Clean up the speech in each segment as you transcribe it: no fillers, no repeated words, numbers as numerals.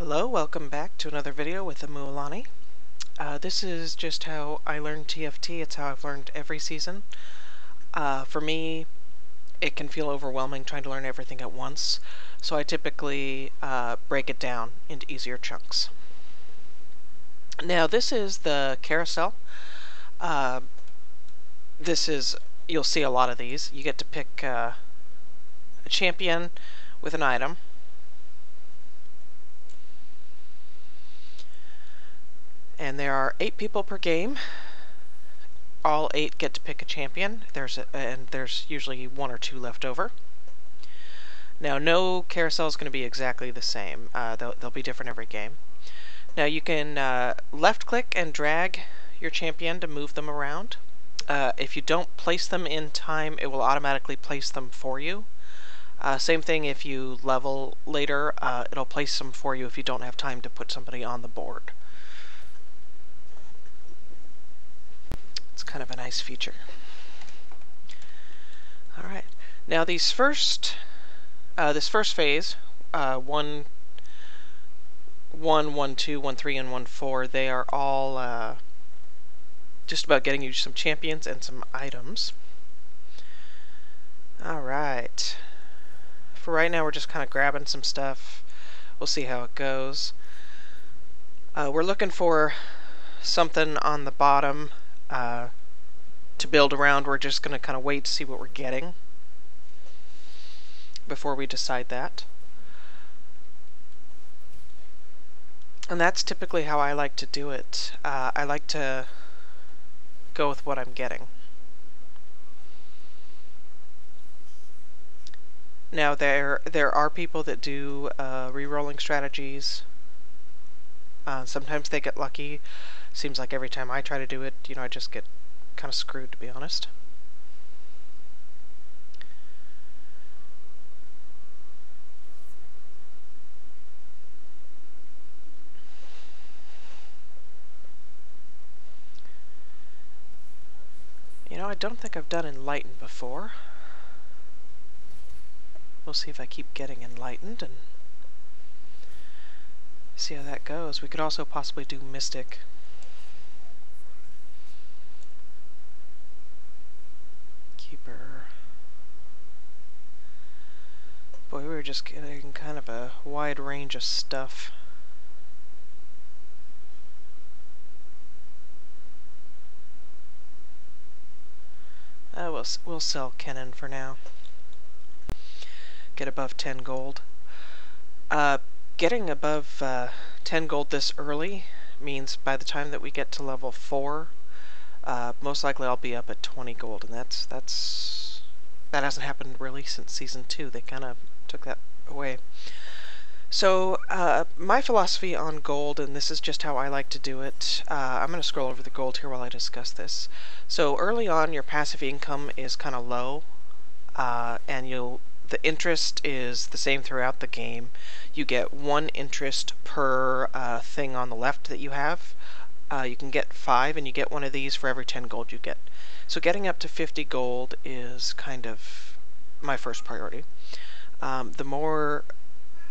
Hello, welcome back to another video with Amualani. This is just how I learned TFT. It's how I've learned every season. For me, it can feel overwhelming trying to learn everything at once, so I typically break it down into easier chunks. Now this is the carousel. You'll see a lot of these. You get to pick a champion with an item. And there are 8 people per game. All 8 get to pick a champion. There's usually 1 or 2 left over. Now, no carousel is going to be exactly the same. They'll be different every game. Now, you can left-click and drag your champion to move them around. If you don't place them in time, it will automatically place them for you. Same thing if you level later, it'll place them for you if you don't have time to put somebody on the board. It's kind of a nice feature. Alright, now this first phase, 1, 1, 2, 1, 3, and 1, 4, they are all just about getting you some champions and some items. Alright, for right now we're just kind of grabbing some stuff. We'll see how it goes. We're looking for something on the bottom to build around. We're just going to kind of wait to see what we're getting before we decide that. And that's typically how I like to do it. I like to go with what I'm getting. Now there are people that do re-rolling strategies. Sometimes they get lucky. Seems like every time I try to do it, I just get kind of screwed, to be honest. I don't think I've done Enlightened before. We'll see if I keep getting Enlightened and see how that goes. We could also possibly do Mystic. Keeper. Boy, we were just getting kind of a wide range of stuff. We'll sell Kennen for now. Get above 10 gold. Getting above 10 gold this early means by the time that we get to level 4, most likely I'll be up at 20 gold, and that hasn't happened really since Season 2. They kind of took that away. So, my philosophy on gold, and this is just how I like to do it, I'm going to scroll over the gold here while I discuss this. So, early on, your passive income is kind of low, and the interest is the same throughout the game. You get 1 interest per thing on the left that you have. You can get 5, and you get one of these for every 10 gold you get. So getting up to 50 gold is kind of my first priority.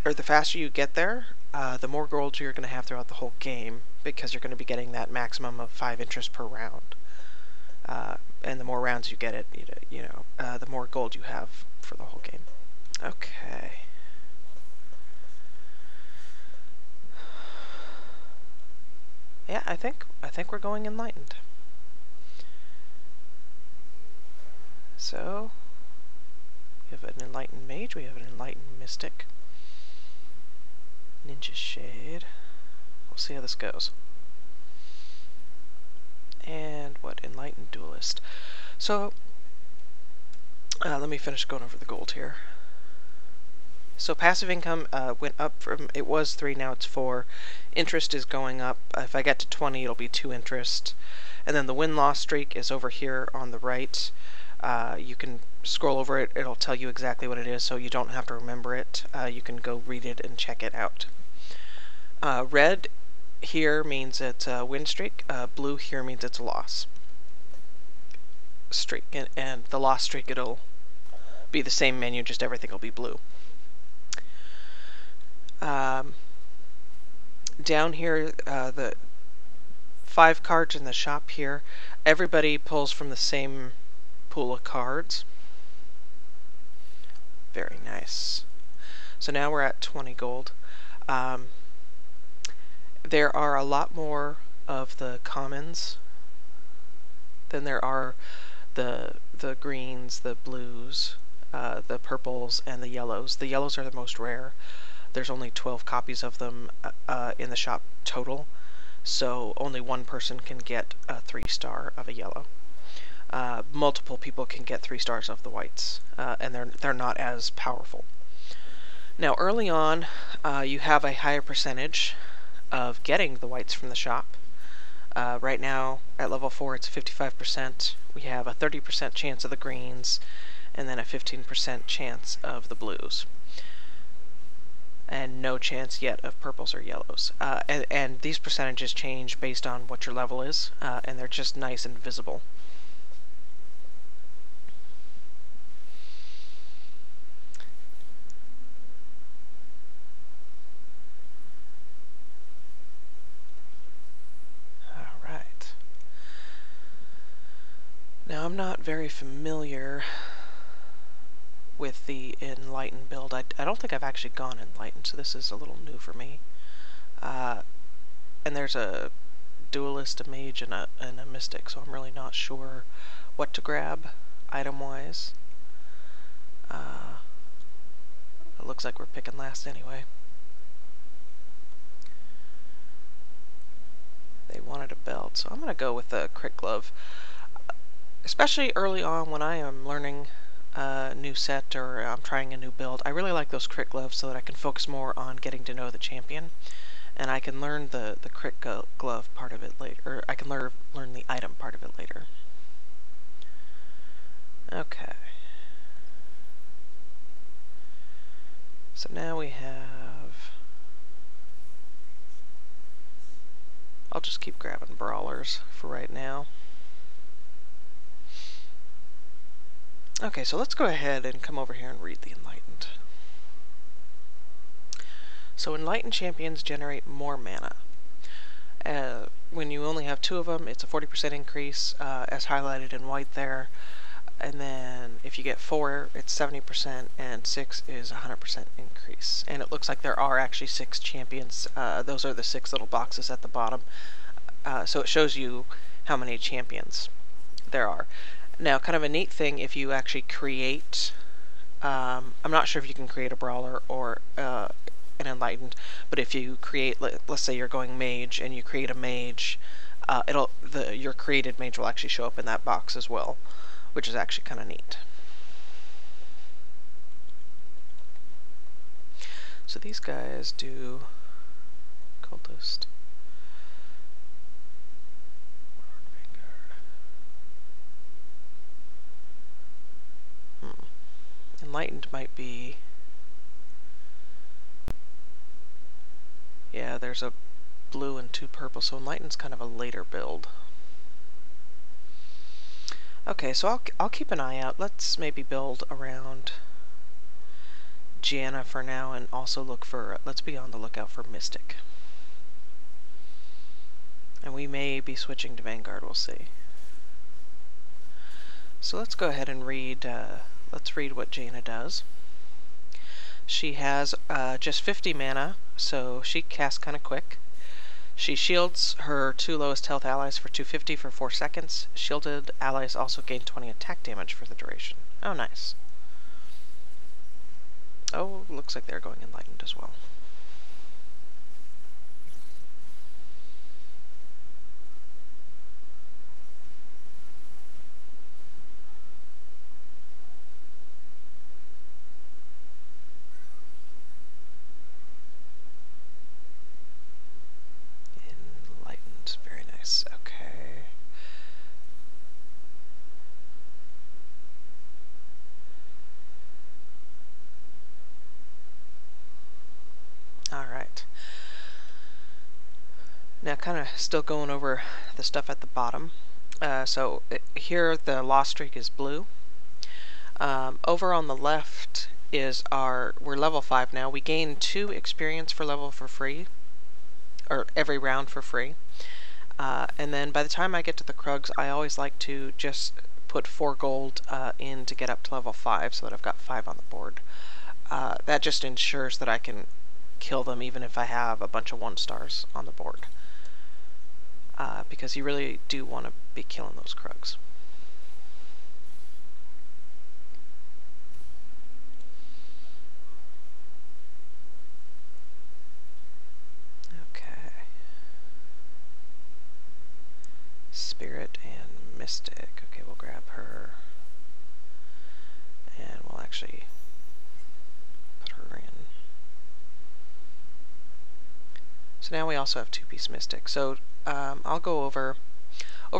The faster you get there, the more gold you're going to have throughout the whole game, because you're going to be getting that maximum of 5 interest per round. And the more rounds you get it, the more gold you have for the whole game. Okay. Yeah, I think we're going Enlightened. So we have an Enlightened Mage, we have an Enlightened Mystic, Ninja Shade. We'll see how this goes. And Enlightened Duelist. So let me finish going over the gold here. So passive income went up from, it was 3, now it's 4. Interest is going up. If I get to 20, it'll be 2 interest. And then the win-loss streak is over here on the right. You can scroll over it. It'll tell you exactly what it is, so you don't have to remember it. You can go read it and check it out. Red here means it's a win streak. Blue here means it's a loss streak. And the loss streak, it'll be the same menu, just everything will be blue. down here, the 5 cards in the shop here, everybody pulls from the same pool of cards. Very nice. So now we're at 20 gold. There are a lot more of the commons than there are the greens, the blues, the purples, and the yellows. The yellows are the most rare. There's only 12 copies of them in the shop total, so only one person can get a 3-star of a yellow. Multiple people can get 3 stars of the whites, and they're not as powerful. Now, early on, you have a higher percentage of getting the whites from the shop. Right now, at level 4, it's 55%. We have a 30% chance of the greens, and then a 15% chance of the blues. And no chance yet of purples or yellows. And these percentages change based on what your level is, and they're just nice and visible. Alright. Now, I'm not very familiar with the Enlightened build. I don't think I've actually gone Enlightened, so this is a little new for me. And there's a duelist, a mage, and a mystic, so I'm really not sure what to grab item-wise. It looks like we're picking last anyway. They wanted a belt, so I'm going to go with the crit glove. Especially early on when I am learning a new set or I'm trying a new build, I really like those crit gloves so that I can focus more on getting to know the champion, and I can learn the crit glove part of it later, or I can learn the item part of it later. Okay. So now we have... I'll just keep grabbing brawlers for right now. Okay, so let's go ahead and come over here and read the Enlightened. So Enlightened champions generate more mana. When you only have 2 of them, it's a 40% increase, as highlighted in white there. And then if you get 4, it's 70%, and 6 is 100% increase. And it looks like there are actually 6 champions. Those are the 6 little boxes at the bottom. So it shows you how many champions there are. Now, kind of a neat thing, if you actually create, I'm not sure if you can create a brawler or an Enlightened, but if you create, let's say you're going mage and you create a mage, your created mage will actually show up in that box as well, which is actually kind of neat. So these guys do cultist. Enlightened might be... Yeah, there's a blue and 2 purple, so Enlightened's kind of a later build. Okay, so I'll keep an eye out. Let's maybe build around Janna for now, and also look for... let's be on the lookout for Mystic. And we may be switching to Vanguard, we'll see. So let's go ahead and read... let's read what Janna does. She has just 50 mana, so she casts kind of quick. She shields her 2 lowest health allies for 250 for 4 seconds. Shielded allies also gain 20 attack damage for the duration. Oh, nice. Oh, looks like they're going Enlightened as well. Okay. Alright. Now, kind of still going over the stuff at the bottom. Here the lost streak is blue. Over on the left is we're level 5 now. We gain 2 experience for level for free. or every round for free. And then by the time I get to the Krugs, I always like to just put 4 gold in to get up to level 5 so that I've got 5 on the board. That just ensures that I can kill them even if I have a bunch of 1-stars on the board. Because you really do want to be killing those Krugs. Okay. Spirit and Mystic. Okay, we'll grab her. And we'll actually put her in. So now we also have 2-piece Mystic. So I'll go over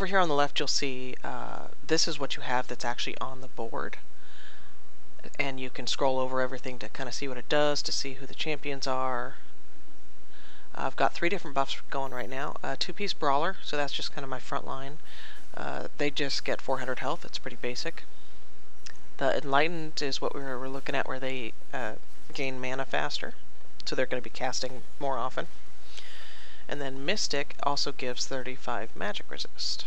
here on the left. You'll see this is what you have that's actually on the board, and you can scroll over everything to kind of see what it does, to see who the champions are. I've got 3 different buffs going right now. 2-piece Brawler, so that's just kind of my front line. They just get 400 health. It's pretty basic. The Enlightened is what we're looking at, where they gain mana faster, so they're going to be casting more often. And then Mystic also gives 35 magic resist.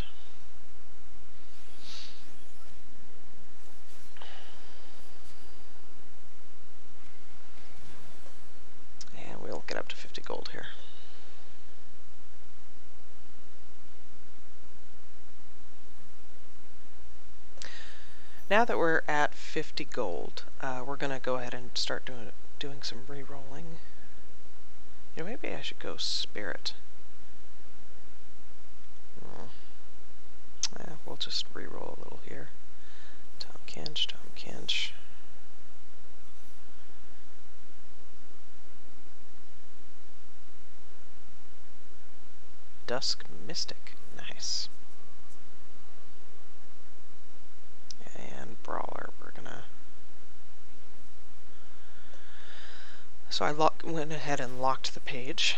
And we'll get up to 50 gold here. Now that we're at 50 gold, we're going to go ahead and start doing some re-rolling. You know, maybe I should go Spirit. We'll just re-roll a little here. Tom Kinch. Dusk Mystic. Nice. And Brawler, we're gonna... So I went ahead and locked the page.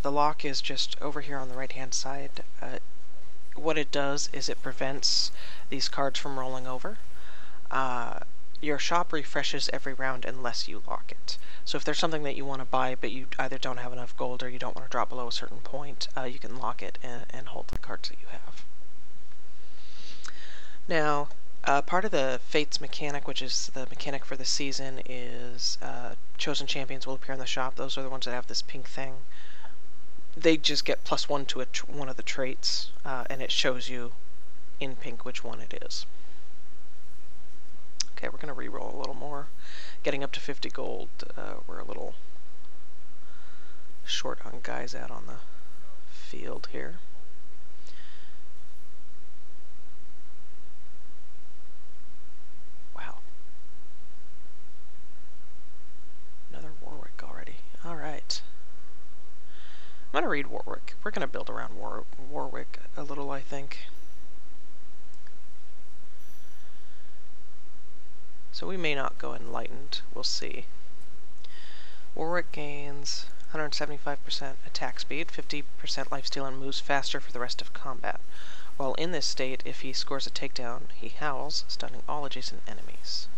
The lock is just over here on the right-hand side. What it does is it prevents these cards from rolling over. Your shop refreshes every round unless you lock it. So if there's something that you want to buy but you either don't have enough gold or you don't want to drop below a certain point, you can lock it and hold the cards that you have. Now, part of the Fates mechanic, which is the mechanic for the season, is chosen champions will appear in the shop. Those are the ones that have this pink thing. They just get +1 to one of the traits, and it shows you in pink which one it is. Okay, we're going to re-roll a little more. Getting up to 50 gold, we're a little short on guys out on the field here. Wow. Another Warwick already. Alright. I'm going to read Warwick. We're going to build around Warwick a little, I think. So we may not go Enlightened. We'll see. Warwick gains 175% attack speed, 50% lifesteal, and moves faster for the rest of combat. While in this state, if he scores a takedown, he howls, stunning all adjacent enemies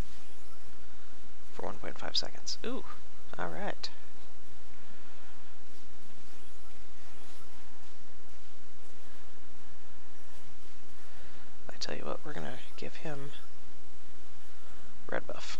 for 1.5 seconds. Ooh, alright. I tell you what, we're going to give him red buff.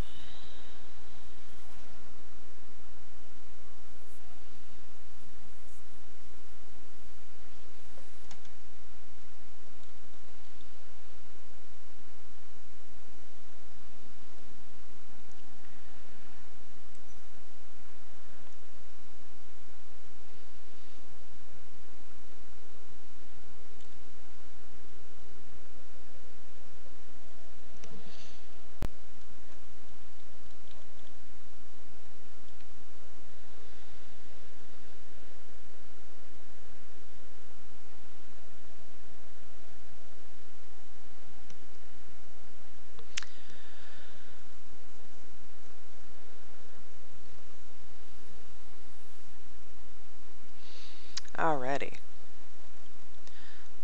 Alrighty.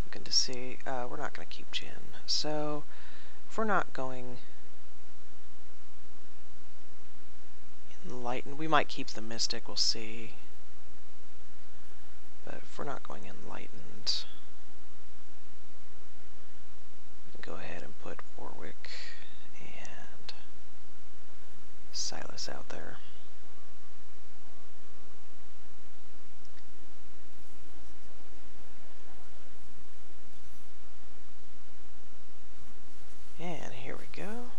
Looking to see, we're not going to keep Jin. So, if we're not going Enlightened. We might keep the Mystic, we'll see. But if we're not going Enlightened, we can go ahead and put Warwick and Silas out there. And here we go.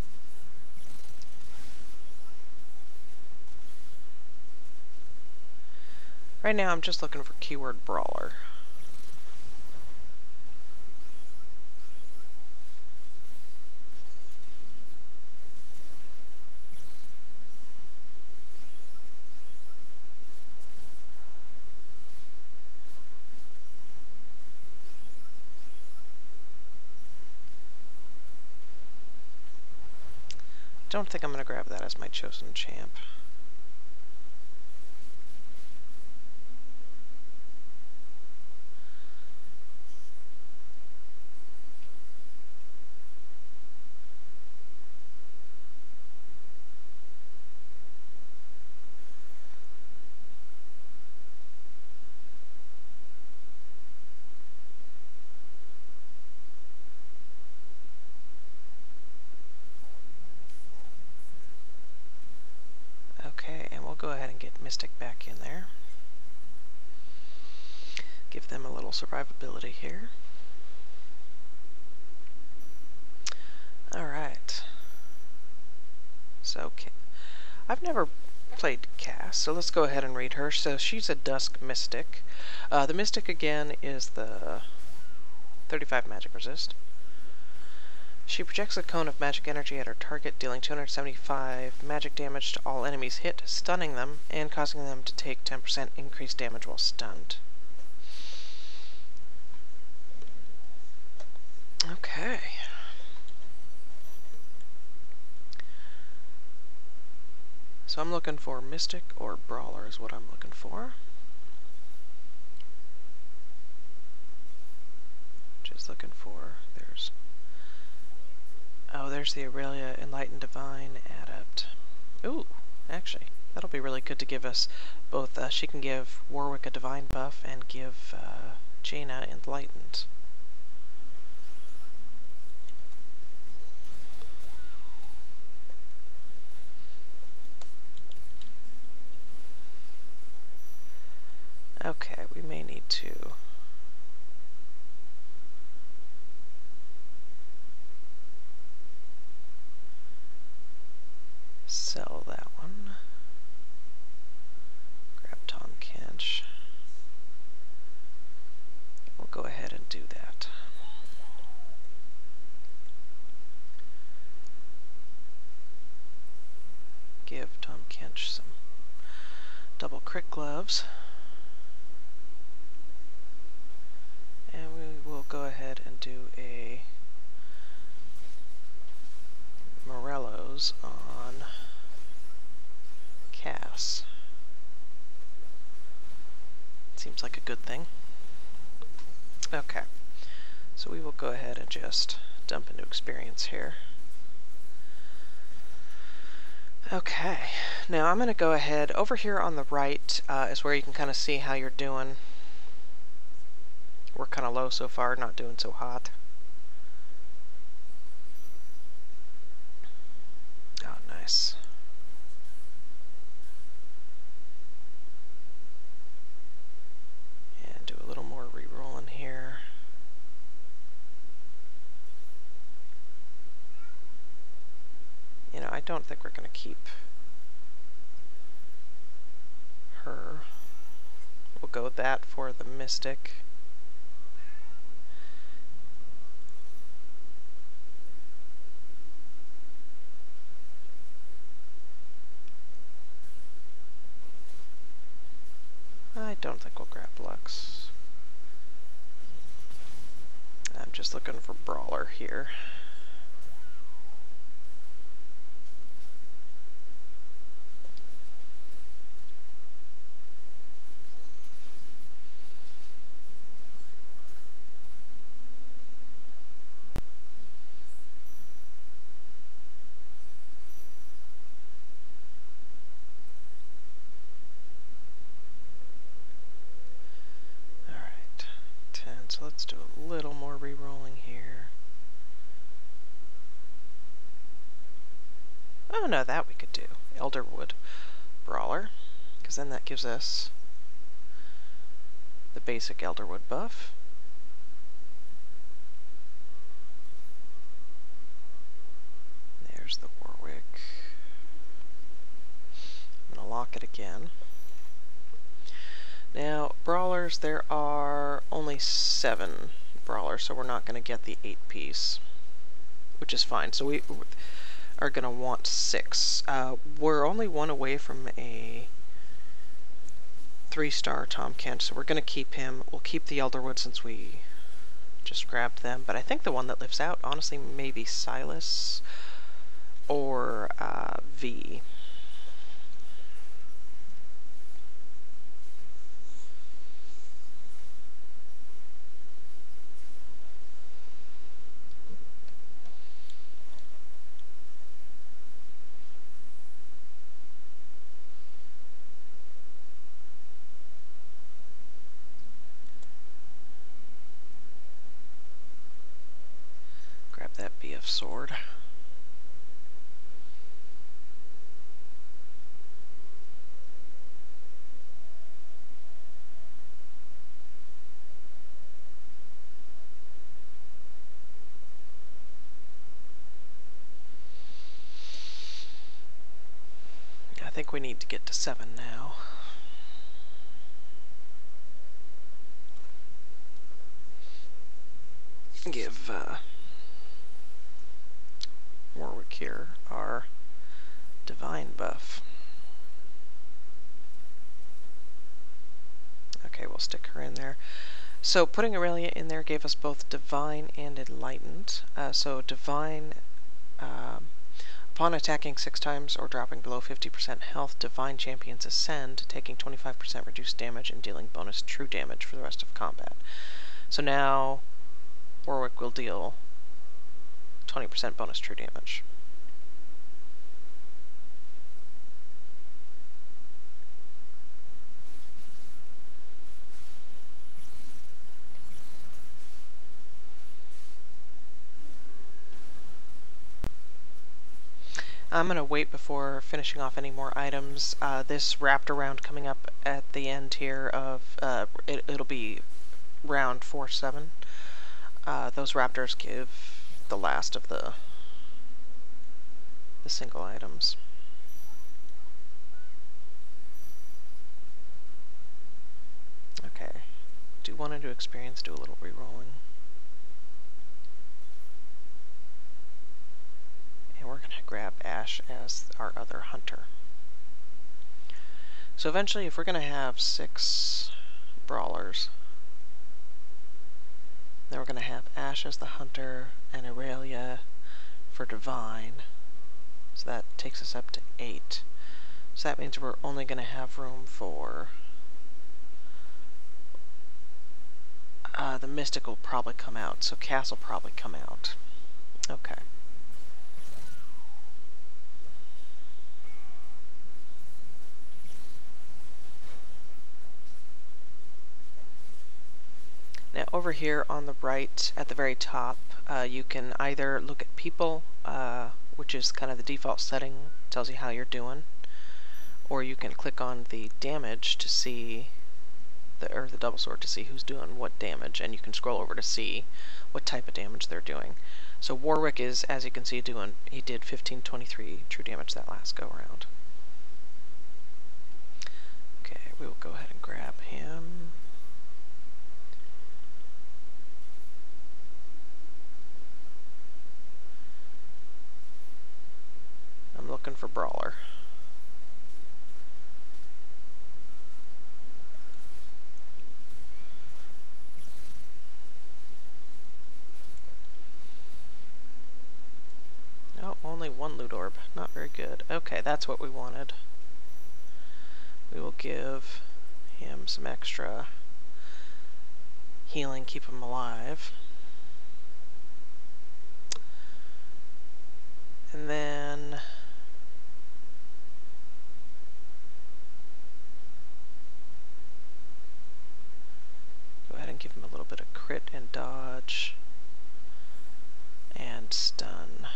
Right now I'm just looking for keyword brawler. Don't think I'm going to grab that as my chosen champ. Okay, and we'll go ahead and get Mystic back in there. Give them a little survivability here. Alright. So, okay. I've never played Cass, so let's go ahead and read her. So she's a Dusk Mystic. The Mystic, again, is the 35 magic resist. She projects a cone of magic energy at her target, dealing 275 magic damage to all enemies hit, stunning them, and causing them to take 10% increased damage while stunned. Okay. So I'm looking for Mystic or Brawler is what I'm looking for. Just looking for, there's the Aurelia Enlightened Divine Adept. Ooh, actually, that'll be really good to give us both, she can give Warwick a Divine buff and give Jaina Enlightened. Okay, we may need to sell that one. Grab Tom Kench. We'll go ahead and do that. Give Tom Kench some double crit gloves. And we will go ahead and do a Morello's on Cass. Seems like a good thing. Okay, so we will go ahead and just dump into experience here. Okay, now I'm going to go ahead, over here on the right is where you can kind of see how you're doing. We're kind of low so far, not doing so hot. Oh, nice. And do a little more re-rolling here. You know, I don't think we're going to keep her. We'll go with that for the Mystic. I don't think we'll grab Lux. I'm just looking for Brawler here. so let's do a little more re-rolling here. Oh no, that we could do. Elderwood Brawler, because then that gives us the basic Elderwood buff. There's the Warwick. I'm going to lock it again. Now, Brawlers, there are only 7 Brawlers, so we're not going to get the 8-piece, which is fine. So we are going to want 6. We're only 1 away from a 3-star Tom Kent, so we're going to keep him. We'll keep the Elderwood since we just grabbed them, but I think the one that lives out, honestly, maybe Silas or V. Grab that BF sword. I think we need to get to 7 now. Give Warwick here our divine buff. Okay, we'll stick her in there. So putting Aurelia in there gave us both divine and enlightened. So divine, upon attacking 6 times or dropping below 50% health, divine champions ascend, taking 25% reduced damage and dealing bonus true damage for the rest of combat. So now Warwick will deal 20% bonus true damage. I'm going to wait before finishing off any more items. This raptor round coming up at the end here of, it'll be round 4-7. Those raptors give the last of the single items. Okay, do want to do experience, do a little re-rolling. And we're going to grab Ash as our other hunter. So eventually, if we're going to have 6 brawlers, then we're going to have Ash as the hunter and Aurelia for divine. So that takes us up to 8. So that means we're only going to have room for the Mystic will probably come out, so Cass will probably come out. Okay. Now over here on the right at the very top, you can either look at people, which is kind of the default setting, tells you how you're doing, or you can click on the damage to see the double sword to see who's doing what damage, and you can scroll over to see what type of damage they're doing. So Warwick is, as you can see, he did 1523 true damage that last go round. Okay, we will go ahead and grab him. I'm looking for Brawler. Oh, only 1 loot orb. Not very good. Okay, that's what we wanted. We will give him some extra healing, keep him alive. And then give him a little bit of crit and dodge. And stun.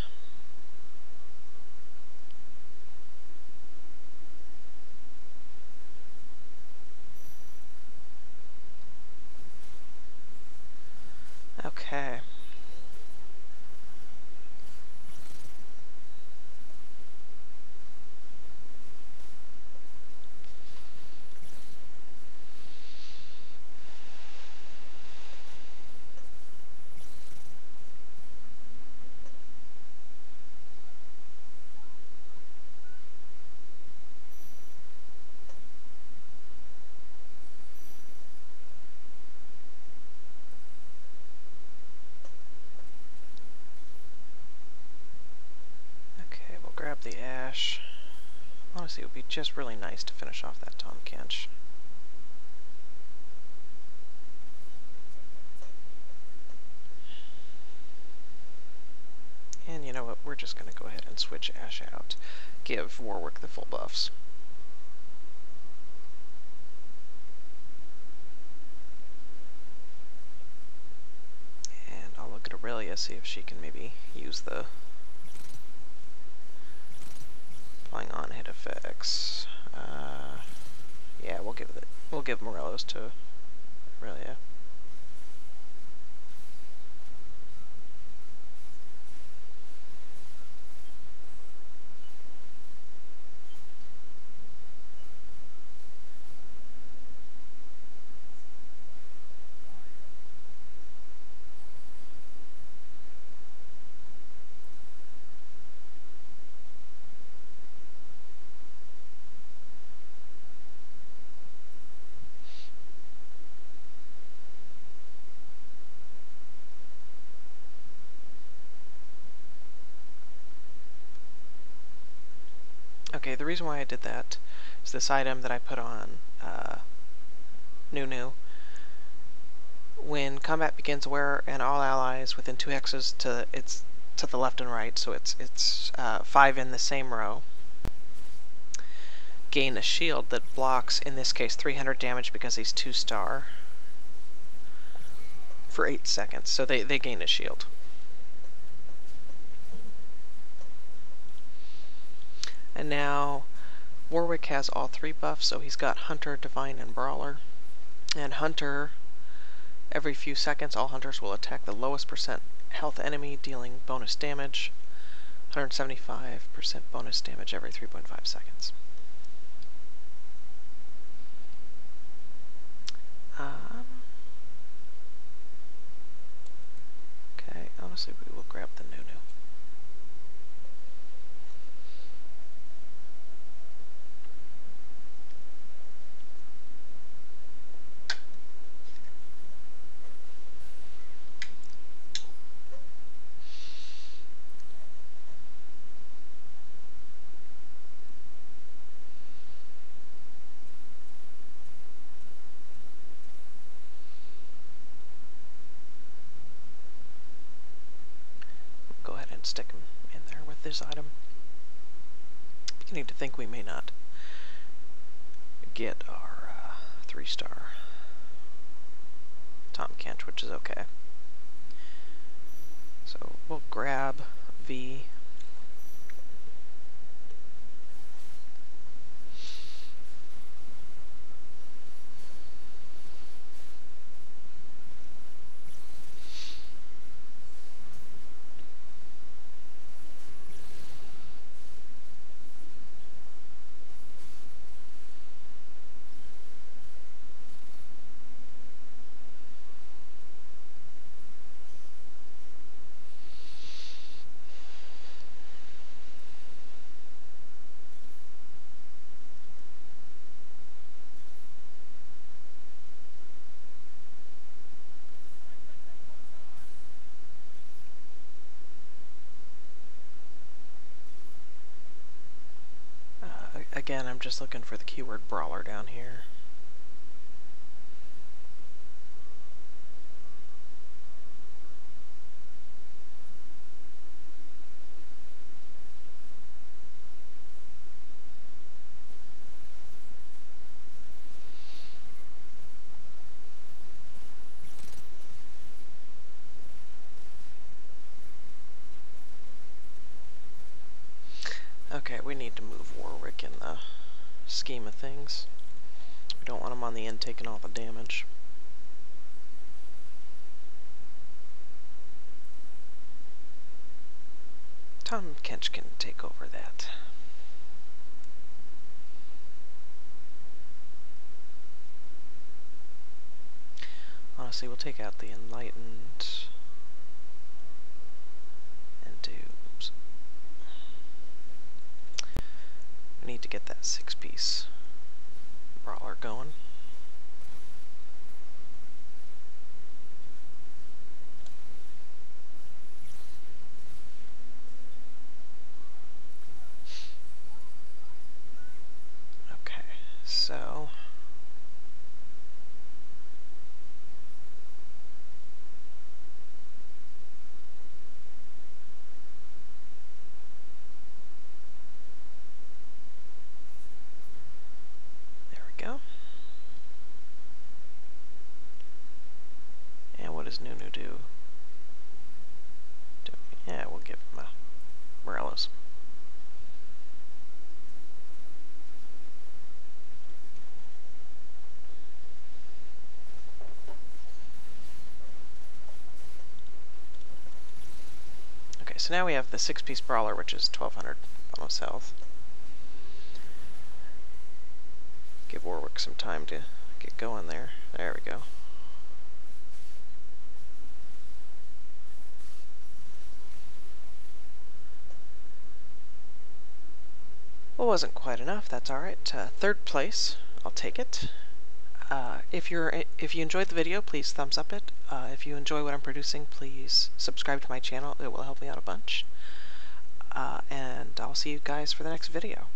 Okay. Okay, we'll grab the ash. Honestly, it would be just really nice to finish off that Tom Kench. And you know what, we're just going to go ahead and switch Ash out. Give Warwick the full buffs. And I'll look at Aurelia, see if she can maybe use the applying on hit effects. Yeah, we'll give Morelos to Aurelia. Okay, the reason why I did that is this item that I put on Nunu. When combat begins, aware and all allies within 2 hexes to the left and right, so it's 5 in the same row. Gain a shield that blocks, in this case, 300 damage because he's 2-star for 8 seconds. So they gain a shield. And now Warwick has all 3 buffs, so he's got Hunter, Divine, and Brawler. And Hunter, every few seconds, all Hunters will attack the lowest percent health enemy, dealing bonus damage. 175% bonus damage every 3.5 seconds. Okay, honestly, we will grab the Nunu. Go ahead and stick him in there with this item. Beginning to think we may not get our 3-star Tom Kench, which is okay. So we'll grab V. Again, I'm just looking for the keyword Brawler down here. Okay, we need to move Warwick in the scheme of things. We don't want him on the end taking all the damage. Tom Kench can take over that. Honestly, we'll take out the Enlightened and do... Oops. We need to get that 6-piece brawler going. Okay, so... go. And what does Nunu do? Yeah, we'll give him a Morello's. Okay, so now we have the 6-piece brawler, which is 1200 almost health. Give Warwick some time to get going there. There we go. Well, wasn't quite enough. That's all right. 3rd place. I'll take it. If you enjoyed the video, please thumbs up it. If you enjoy what I'm producing, please subscribe to my channel. It will help me out a bunch. And I'll see you guys for the next video.